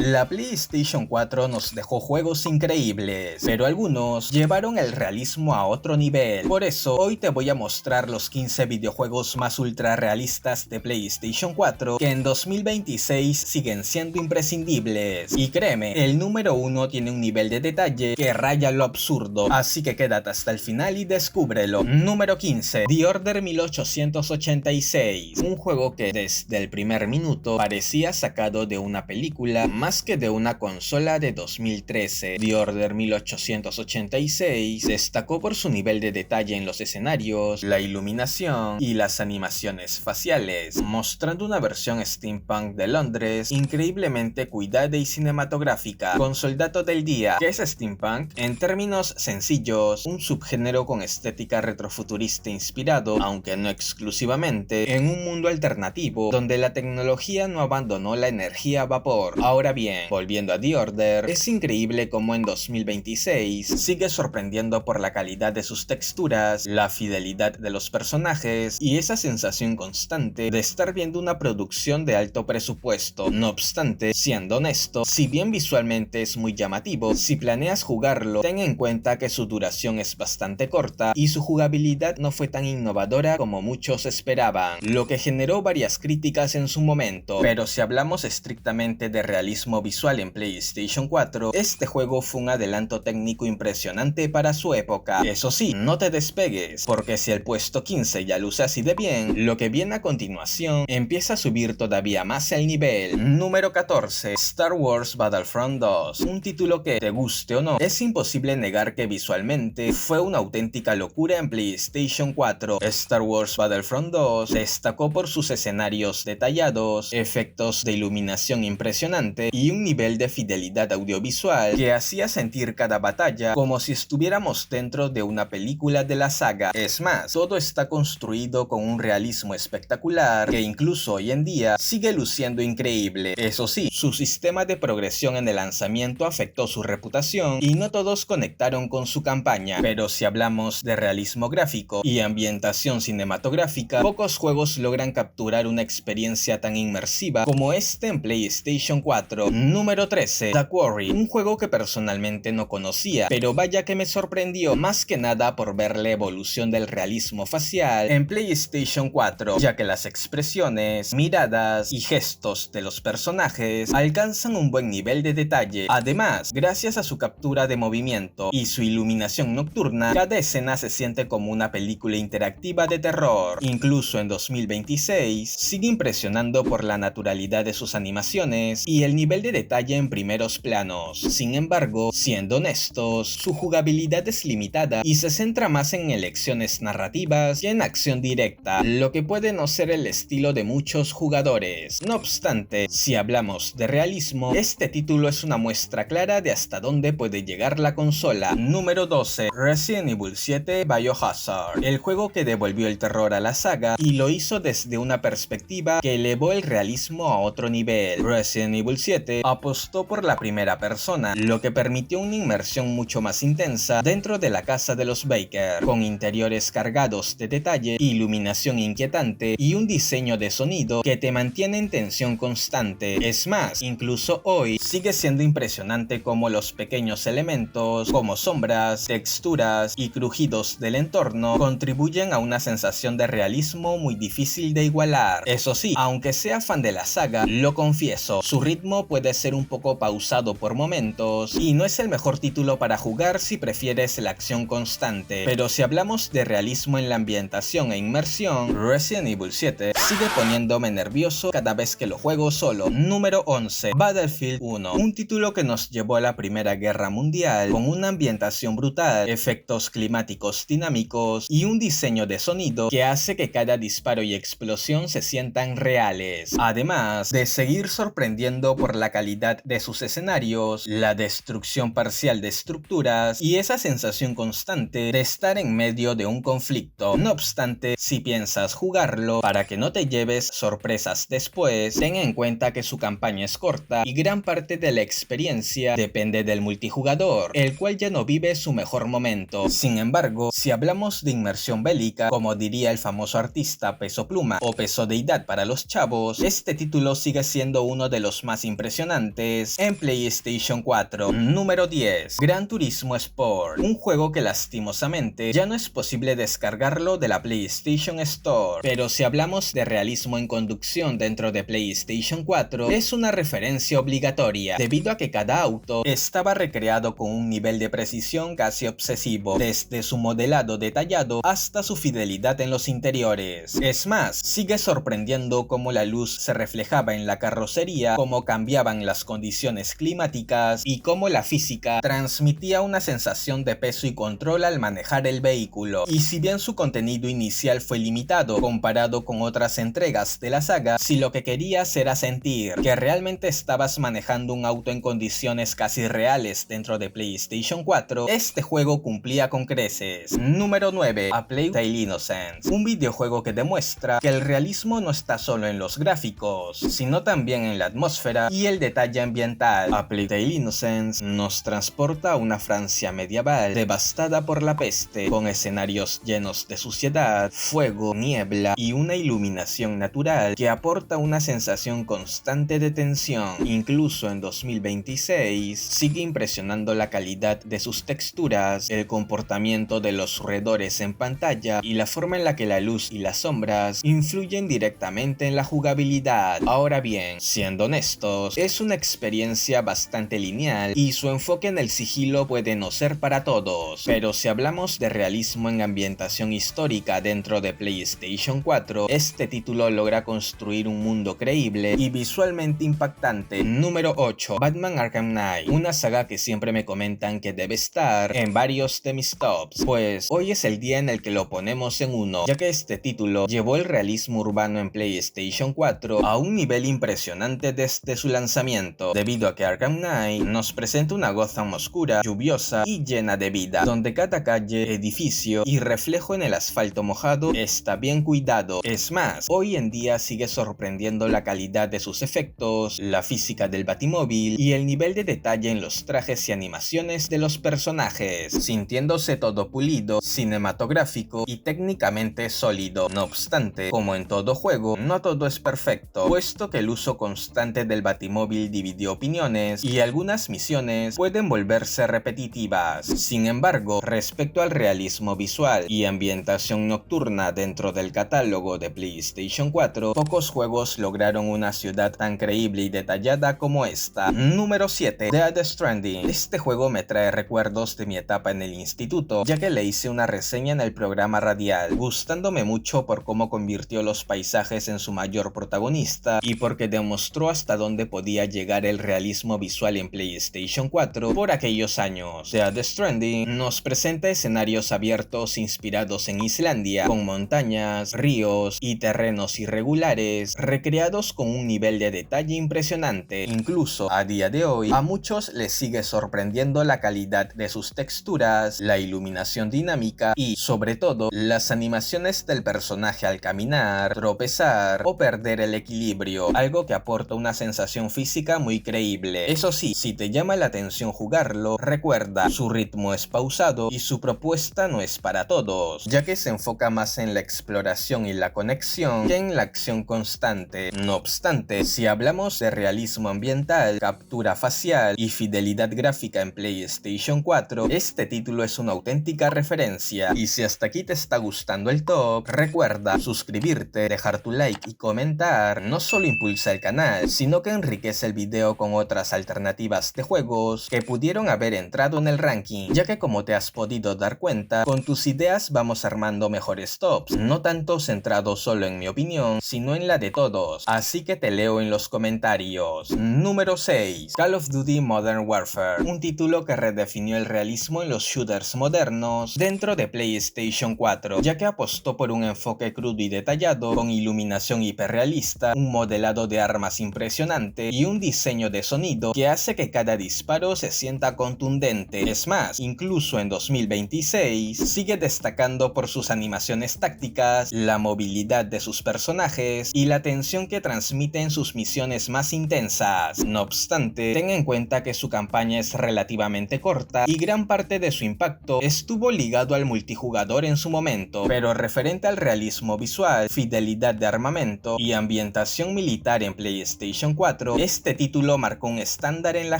La PlayStation 4 nos dejó juegos increíbles, pero algunos llevaron el realismo a otro nivel. Por eso, hoy te voy a mostrar los 15 videojuegos más ultra realistas de PlayStation 4 que en 2026 siguen siendo imprescindibles. Y créeme, el número 1 tiene un nivel de detalle que raya lo absurdo, así que quédate hasta el final y descúbrelo. Número 15. The Order 1886, un juego que desde el primer minuto parecía sacado de una película más que de una consola de 2013. The Order 1886 destacó por su nivel de detalle en los escenarios, la iluminación y las animaciones faciales, mostrando una versión steampunk de Londres increíblemente cuidada y cinematográfica. Con Soldado del Día, ¿qué es steampunk? En términos sencillos, un subgénero con estética retrofuturista inspirado, aunque no exclusivamente, en un mundo alternativo donde la tecnología no abandonó la energía a vapor. Ahora bien, volviendo a The Order, es increíble cómo en 2026 sigue sorprendiendo por la calidad de sus texturas, la fidelidad de los personajes y esa sensación constante de estar viendo una producción de alto presupuesto. No obstante, siendo honesto, si bien visualmente es muy llamativo, si planeas jugarlo, ten en cuenta que su duración es bastante corta y su jugabilidad no fue tan innovadora como muchos esperaban, lo que generó varias críticas en su momento. Pero si hablamos estrictamente de realismo visual en PlayStation 4, este juego fue un adelanto técnico impresionante para su época. Eso sí, no te despegues, porque si el puesto 15 ya luce así de bien, lo que viene a continuación empieza a subir todavía más el nivel. Número 14. Star Wars Battlefront 2, un título que, te guste o no, es imposible negar que visualmente fue una auténtica locura en PlayStation 4. Star Wars Battlefront 2 destacó por sus escenarios detallados, efectos de iluminación impresionante y un nivel de fidelidad audiovisual que hacía sentir cada batalla como si estuviéramos dentro de una película de la saga. Es más, todo está construido con un realismo espectacular que incluso hoy en día sigue luciendo increíble. Eso sí, su sistema de progresión en el lanzamiento afectó su reputación y no todos conectaron con su campaña, pero si hablamos de realismo gráfico y ambientación cinematográfica, pocos juegos logran capturar una experiencia tan inmersiva como este en PlayStation 4. Número 13. The Quarry, un juego que personalmente no conocía, pero vaya que me sorprendió, más que nada por ver la evolución del realismo facial en PlayStation 4, ya que las expresiones, miradas y gestos de los personajes alcanzan un buen nivel de detalle. Además, gracias a su captura de movimiento y su iluminación nocturna, cada escena se siente como una película interactiva de terror. Incluso en 2026, sigue impresionando por la naturalidad de sus animaciones y el nivel de detalle en primeros planos. Sin embargo, siendo honestos, su jugabilidad es limitada y se centra más en elecciones narrativas que en acción directa, lo que puede no ser el estilo de muchos jugadores. No obstante, si hablamos de realismo, este título es una muestra clara de hasta dónde puede llegar la consola. Número 12. Resident Evil 7 Biohazard, el juego que devolvió el terror a la saga y lo hizo desde una perspectiva que elevó el realismo a otro nivel. Resident Evil 7 apostó por la primera persona, lo que permitió una inmersión mucho más intensa dentro de la casa de los Baker, con interiores cargados de detalle, iluminación inquietante y un diseño de sonido que te mantiene en tensión constante. Es más, incluso hoy sigue siendo impresionante cómo los pequeños elementos como sombras, texturas y crujidos del entorno contribuyen a una sensación de realismo muy difícil de igualar. Eso sí, aunque sea fan de la saga, lo confieso, su ritmo puede ser un poco pausado por momentos y no es el mejor título para jugar si prefieres la acción constante. Pero si hablamos de realismo en la ambientación e inmersión, Resident Evil 7 sigue poniéndome nervioso cada vez que lo juego solo. Número 11. Battlefield 1, un título que nos llevó a la Primera Guerra Mundial con una ambientación brutal, efectos climáticos dinámicos y un diseño de sonido que hace que cada disparo y explosión se sientan reales. Además de seguir sorprendiendo por la calidad de sus escenarios, la destrucción parcial de estructuras y esa sensación constante de estar en medio de un conflicto. No obstante, si piensas jugarlo, para que no te lleves sorpresas después, ten en cuenta que su campaña es corta y gran parte de la experiencia depende del multijugador, el cual ya no vive su mejor momento. Sin embargo, si hablamos de inmersión bélica, como diría el famoso artista Peso Pluma o Peso Deidad para los chavos, este título sigue siendo uno de los más impresionantes impresionantes en PlayStation 4. Número 10. Gran Turismo Sport, un juego que lastimosamente ya no es posible descargarlo de la PlayStation Store, pero si hablamos de realismo en conducción dentro de PlayStation 4, es una referencia obligatoria, debido a que cada auto estaba recreado con un nivel de precisión casi obsesivo, desde su modelado detallado hasta su fidelidad en los interiores. Es más, sigue sorprendiendo cómo la luz se reflejaba en la carrocería, cómo cambiaban las condiciones climáticas y cómo la física transmitía una sensación de peso y control al manejar el vehículo. Y si bien su contenido inicial fue limitado comparado con otras entregas de la saga, si lo que querías era sentir que realmente estabas manejando un auto en condiciones casi reales dentro de PlayStation 4, este juego cumplía con creces. Número 9. A Plague Tale Innocence, un videojuego que demuestra que el realismo no está solo en los gráficos, sino también en la atmósfera y el detalle ambiental. A Plague Tale Innocence nos transporta a una Francia medieval devastada por la peste, con escenarios llenos de suciedad, fuego, niebla y una iluminación natural que aporta una sensación constante de tensión. Incluso en 2026 sigue impresionando la calidad de sus texturas, el comportamiento de los roedores en pantalla y la forma en la que la luz y las sombras influyen directamente en la jugabilidad. Ahora bien, siendo honestos, es una experiencia bastante lineal y su enfoque en el sigilo puede no ser para todos, pero si hablamos de realismo en ambientación histórica dentro de PlayStation 4, este título logra construir un mundo creíble y visualmente impactante. Número 8. Batman Arkham Knight, una saga que siempre me comentan que debe estar en varios de mis tops, pues hoy es el día en el que lo ponemos en uno, ya que este título llevó el realismo urbano en PlayStation 4 a un nivel impresionante desde su lanzamiento, debido a que Arkham Knight nos presenta una Gotham oscura, lluviosa y llena de vida, donde cada calle, edificio y reflejo en el asfalto mojado está bien cuidado. Es más, hoy en día sigue sorprendiendo la calidad de sus efectos, la física del Batimóvil y el nivel de detalle en los trajes y animaciones de los personajes, sintiéndose todo pulido, cinematográfico y técnicamente sólido. No obstante, como en todo juego, no todo es perfecto, puesto que el uso constante del Batimóvil dividió opiniones y algunas misiones pueden volverse repetitivas. Sin embargo, respecto al realismo visual y ambientación nocturna dentro del catálogo de PlayStation 4, pocos juegos lograron una ciudad tan creíble y detallada como esta. Número 7. Death Stranding. Este juego me trae recuerdos de mi etapa en el instituto, ya que le hice una reseña en el programa radial, gustándome mucho por cómo convirtió los paisajes en su mayor protagonista y porque demostró hasta dónde podía llegar el realismo visual en PlayStation 4 por aquellos años. Death Stranding nos presenta escenarios abiertos inspirados en Islandia, con montañas, ríos y terrenos irregulares, recreados con un nivel de detalle impresionante. Incluso a día de hoy, a muchos les sigue sorprendiendo la calidad de sus texturas, la iluminación dinámica y, sobre todo, las animaciones del personaje al caminar, tropezar o perder el equilibrio, algo que aporta una sensación física muy creíble. Eso sí, si te llama la atención jugarlo, recuerda, su ritmo es pausado y su propuesta no es para todos, ya que se enfoca más en la exploración y la conexión que en la acción constante. No obstante, si hablamos de realismo ambiental, captura facial y fidelidad gráfica en PlayStation 4, este título es una auténtica referencia. Y si hasta aquí te está gustando el top, recuerda suscribirte, dejar tu like y comentar. No solo impulsa el canal, sino que enriquece el video con otras alternativas de juegos que pudieron haber entrado en el ranking, ya que como te has podido dar cuenta, con tus ideas vamos armando mejores tops, no tanto centrado solo en mi opinión, sino en la de todos, así que te leo en los comentarios. Número 6. Call of Duty Modern Warfare, un título que redefinió el realismo en los shooters modernos dentro de PlayStation 4, ya que apostó por un enfoque crudo y detallado, con iluminación hiperrealista, un modelado de armas impresionante y un diseño de sonido que hace que cada disparo se sienta contundente. Es más, incluso en 2026 sigue destacando por sus animaciones tácticas, la movilidad de sus personajes y la tensión que transmite en sus misiones más intensas. No obstante, ten en cuenta que su campaña es relativamente corta y gran parte de su impacto estuvo ligado al multijugador en su momento, pero referente al realismo visual, fidelidad de armamento y ambientación militar en PlayStation 4, 4, este título marcó un estándar en la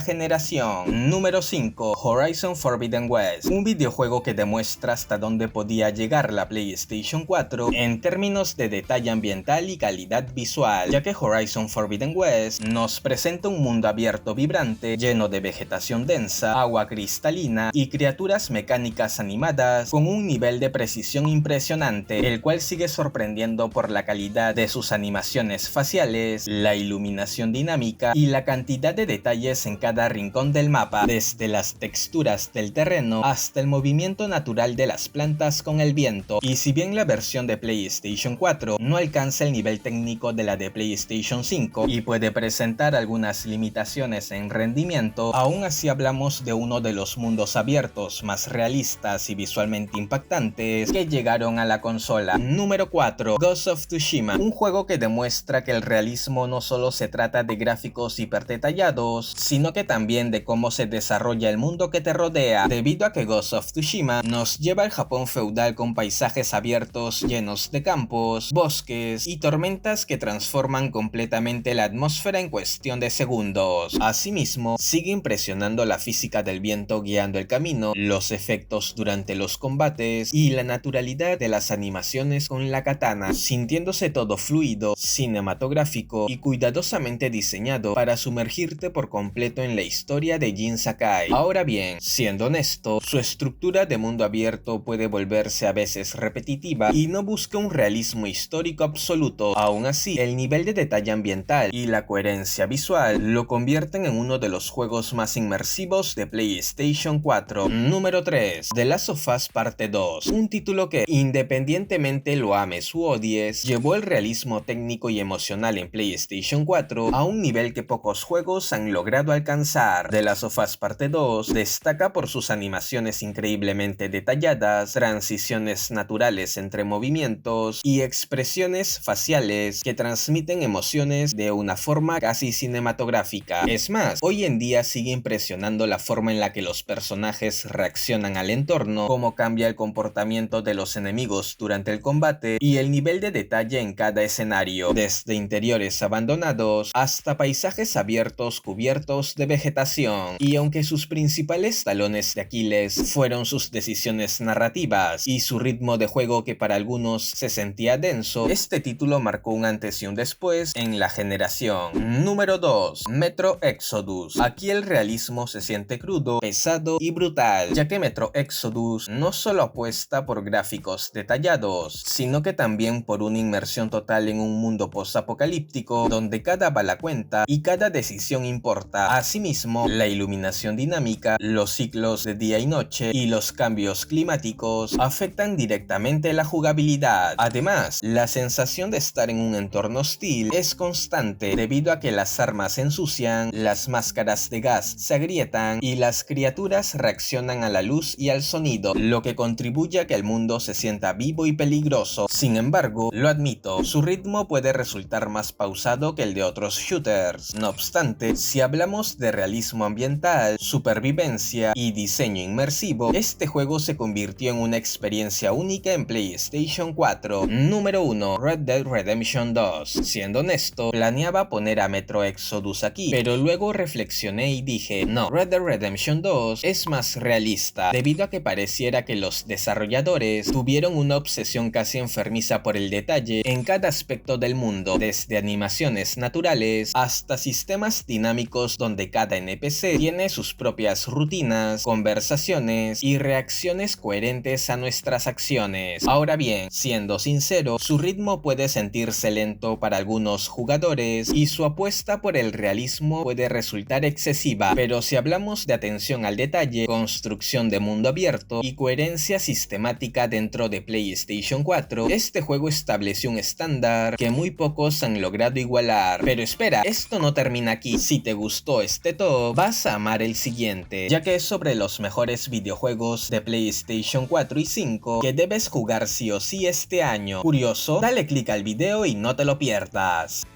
generación. Número 5. Horizon Forbidden West, un videojuego que demuestra hasta dónde podía llegar la PlayStation 4 en términos de detalle ambiental y calidad visual, ya que Horizon Forbidden West nos presenta un mundo abierto vibrante, lleno de vegetación densa, agua cristalina y criaturas mecánicas animadas con un nivel de precisión impresionante, el cual sigue sorprendiendo por la calidad de sus animaciones faciales, la iluminación dinámica y la cantidad de detalles en cada rincón del mapa, desde las texturas del terreno hasta el movimiento natural de las plantas con el viento. Y si bien la versión de PlayStation 4 no alcanza el nivel técnico de la de PlayStation 5 y puede presentar algunas limitaciones en rendimiento, aún así hablamos de uno de los mundos abiertos más realistas y visualmente impactantes que llegaron a la consola. Número 4. Ghost of Tsushima, un juego que demuestra que el realismo no solo se trata de gráficos hiperdetallados, sino que también de cómo se desarrolla el mundo que te rodea, debido a que Ghost of Tsushima nos lleva al Japón feudal con paisajes abiertos llenos de campos, bosques y tormentas que transforman completamente la atmósfera en cuestión de segundos. Asimismo, sigue impresionando la física del viento guiando el camino, los efectos durante los combates y la naturalidad de las animaciones con la katana, sintiéndose todo fluido, cinematográfico y cuidadosamente diseñado para sumergirte por completo en la historia de Jin Sakai. Ahora bien, siendo honesto, su estructura de mundo abierto puede volverse a veces repetitiva y no busca un realismo histórico absoluto. Aún así, el nivel de detalle ambiental y la coherencia visual lo convierten en uno de los juegos más inmersivos de PlayStation 4. Número 3. The Last of Us Parte 2, un título que, independientemente lo ames u odies, llevó el realismo técnico y emocional en PlayStation 4 a un nivel que pocos juegos han logrado alcanzar. The Last of Us Parte 2 destaca por sus animaciones increíblemente detalladas, transiciones naturales entre movimientos y expresiones faciales que transmiten emociones de una forma casi cinematográfica. Es más, hoy en día sigue impresionando la forma en la que los personajes reaccionan al entorno, cómo cambia el comportamiento de los enemigos durante el combate y el nivel de detalle en cada escenario, desde interiores abandonados hasta paisajes abiertos cubiertos de vegetación. Y aunque sus principales talones de Aquiles fueron sus decisiones narrativas y su ritmo de juego que para algunos se sentía denso, este título marcó un antes y un después en la generación. Número 2. Metro Exodus. Aquí el realismo se siente crudo, pesado y brutal, ya que Metro Exodus no solo apuesta por gráficos detallados, sino que también por una inmersión total en un mundo post-apocalíptico donde cada bala cuenta y cada decisión importa. Asimismo, la iluminación dinámica, los ciclos de día y noche y los cambios climáticos afectan directamente la jugabilidad. Además, la sensación de estar en un entorno hostil es constante debido a que las armas se ensucian, las máscaras de gas se agrietan y las criaturas reaccionan a la luz y al sonido, lo que contribuye a que el mundo se sienta vivo y peligroso. Sin embargo, lo admito, su ritmo puede resultar más pausado que el de otros shooters. No obstante, si hablamos de realismo ambiental, supervivencia y diseño inmersivo, este juego se convirtió en una experiencia única en PlayStation 4. Número 1. Red Dead Redemption 2. Siendo honesto, planeaba poner a Metro Exodus aquí, pero luego reflexioné y dije, no, Red Dead Redemption 2 es más realista, debido a que pareciera que los desarrolladores tuvieron una obsesión casi enfermiza por el detalle en cada aspecto del mundo, desde animaciones naturales hasta sistemas dinámicos donde cada NPC tiene sus propias rutinas, conversaciones y reacciones coherentes a nuestras acciones. Ahora bien, siendo sincero, su ritmo puede sentirse lento para algunos jugadores y su apuesta por el realismo puede resultar excesiva, pero si hablamos de atención al detalle, construcción de mundo abierto y coherencia sistemática dentro de PlayStation 4, este juego estableció un estándar que muy pocos han logrado igualar. Pero espera, esto no termina aquí. Si te gustó este top, vas a amar el siguiente, ya que es sobre los mejores videojuegos de PlayStation 4 y 5 que debes jugar sí o sí este año. Curioso, dale click al video y no te lo pierdas.